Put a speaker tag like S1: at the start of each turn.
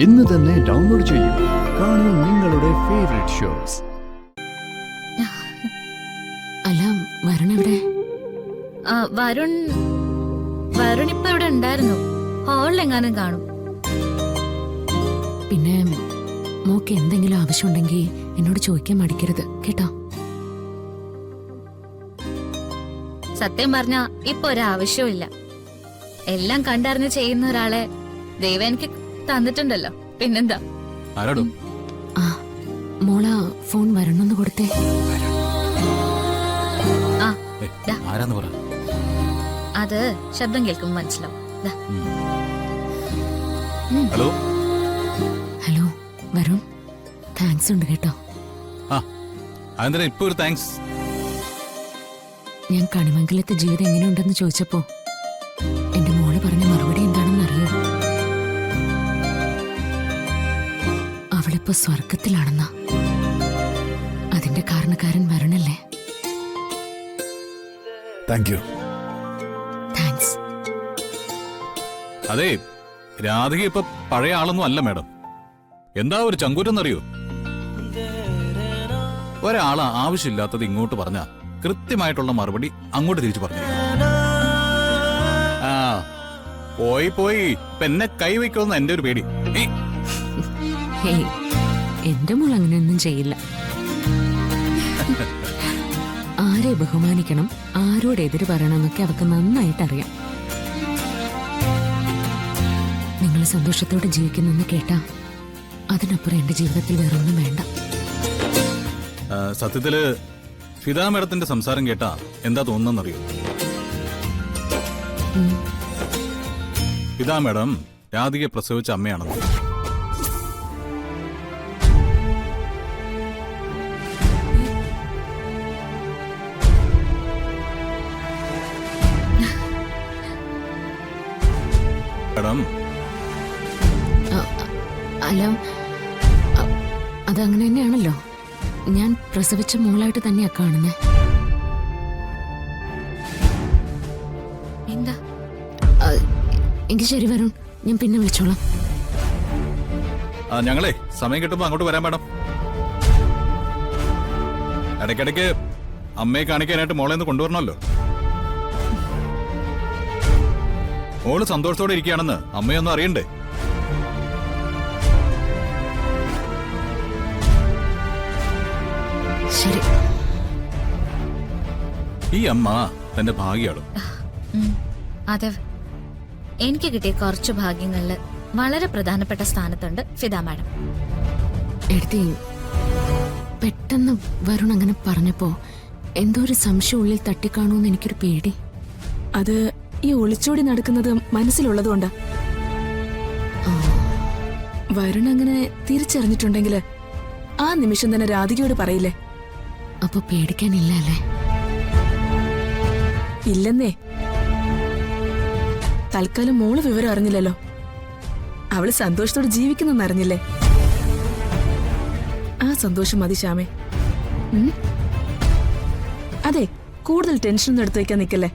S1: ഇന്ന് തന്നെ ഡൗൺലോഡ് ചെയ്യൂ. കാണൂ നിങ്ങളുടെ ഫേവറേറ്റ് ഷോസ്.
S2: അല്ല, വരുൺ എവിടെ?
S3: വരുൺ ഇപ്പൊ ഇവിടെ ഉണ്ടായിരുന്നു. ഹാളിലെങ്ങാനും കാണും.
S2: പിന്നെ മോക്ക് എന്തെങ്കിലും ആവശ്യമുണ്ടെങ്കിൽ എന്നോട് ചോദിക്കാൻ മടിക്കരുത് കേട്ടോ.
S3: സത്യം പറഞ്ഞ ഇപ്പൊ ഒരാവശ്യവും ഇല്ല. എല്ലാം കണ്ടറിഞ്ഞ് ചെയ്യുന്ന ഒരാളെ ദൈവം എനിക്ക് തന്നിട്ടുണ്ടല്ലോ. പിന്നെന്താ?
S2: ആ മോള ഫോൺ വരണമെന്ന് കൊടുത്തേ.
S3: അത് ശബ്ദം കേൾക്കുമ്പോ മനസ്സിലാവും.
S4: ഹലോ
S2: ഹലോ വരുൺ, താങ്ക്സ് ഉണ്ട് കേട്ടോ.
S4: ഇപ്പൊ ഒരു താങ്ക്സ്.
S2: ഞാൻ കണിമംഗലത്തെ ജീവിതം എങ്ങനെയുണ്ടെന്ന് ചോദിച്ചപ്പോ എന്റെ മോള് പറഞ്ഞ മറുപടി എന്താണെന്ന് അറിയോ? അവളിപ്പോ സ്വർഗത്തിലാണെന്നാ. അതിന്റെ കാരണക്കാരൻ വരുണല്ലേ?
S4: താങ്ക്യൂ.
S2: താങ്ക്സ്.
S4: അതെ, രാധിക ഇപ്പൊ പഴയ ആളൊന്നും അല്ല മാഡം. എന്താ ഒരു ചങ്കൂറ്റെന്നറിയോ? ഒരാള് ആവശ്യമില്ലാത്തത് ഇങ്ങോട്ട് പറഞ്ഞ കൃത്യമായിട്ടുള്ള മറുപടി അങ്ങോട്ട് തിരിച്ചു പറഞ്ഞു. ആ പോയി പോയി എന്നെ കൈവയ്ക്കുമെന്ന് എന്റെ ഒരു പേടി.
S2: എന്റെ മോൾ അങ്ങനെയൊന്നും ചെയ്യില്ല. ആരെ ബഹുമാനിക്കണം, ആരോട് എതിര് പറയണമെന്നൊക്കെ അവർക്ക് നന്നായിട്ട് അറിയാം. നിങ്ങൾ സന്തോഷത്തോടെ ജീവിക്കുന്നെന്ന് കേട്ടാ അതിനപ്പുറം എന്റെ ജീവിതത്തിൽ വേറൊന്നും വേണ്ട.
S4: സത്യത്തില് ഫിദ മേഡത്തിന്റെ സംസാരം കേട്ടാ എന്താ തോന്നുന്നറിയോ? ഫിദ മേഡം രാധികയെ പ്രസവിച്ച അമ്മയാണെന്ന്. മേഡം
S2: അല്ല, അതങ്ങനെ തന്നെയാണല്ലോ. ഞാൻ പ്രസവിച്ച മോളായിട്ട് തന്നെയാ കാണുന്നേ.
S3: എന്താ?
S2: എങ്കിൽ ശരി വരുൺ, ഞാൻ പിന്നെ വിളിച്ചോളാം.
S4: ഞങ്ങളെ സമയം കിട്ടുമ്പോ അങ്ങോട്ട് വരാം മേഡം. ഇടയ്ക്കിടയ്ക്ക് അമ്മയെ കാണിക്കാനായിട്ട് മോളെ ഒന്ന് കൊണ്ടുവരണമല്ലോ. മോള് സന്തോഷത്തോടെ ഇരിക്കുകയാണെന്ന് അമ്മയൊന്നും അറിയണ്ടേ?
S2: ശരി.
S4: ഈ അമ്മ തന്റെ ഭാഗ്യാണ്.
S3: അതെ, എനിക്ക് കിട്ടിയ കുറച്ചു ഭാഗ്യങ്ങളില് വളരെ പ്രധാനപ്പെട്ട സ്ഥാനത്തുണ്ട് ഫിദ മാഡം.
S2: എടുത്തി പെട്ടെന്ന് വരുൺ അങ്ങനെ പറഞ്ഞപ്പോ എന്തോ ഒരു സംശയം ഉള്ളിൽ തട്ടിക്കാണൂന്ന് എനിക്കൊരു പേടി.
S5: അത് ഈ ഒളിച്ചോടി നടക്കുന്നത് മനസ്സിലുള്ളതുകൊണ്ടാ. വരുൺ അങ്ങനെ തിരിച്ചറിഞ്ഞിട്ടുണ്ടെങ്കില് ആ നിമിഷം തന്നെ രാധികയോട് പറയില്ലേ?
S2: അപ്പൊ പേടിക്കാനില്ല അല്ലേ?
S5: ഇല്ലെന്നേ. തൽക്കാലം മോള് വിവരം അറിഞ്ഞില്ലല്ലോ. അവള് സന്തോഷത്തോടെ ജീവിക്കുന്നെന്നറിഞ്ഞില്ലേ? ആ സന്തോഷം മതി ശ്യാമേ. അതെ, കൂടുതൽ ടെൻഷനൊന്നും എടുത്തു വയ്ക്കാൻ നിൽക്കല്ലേ.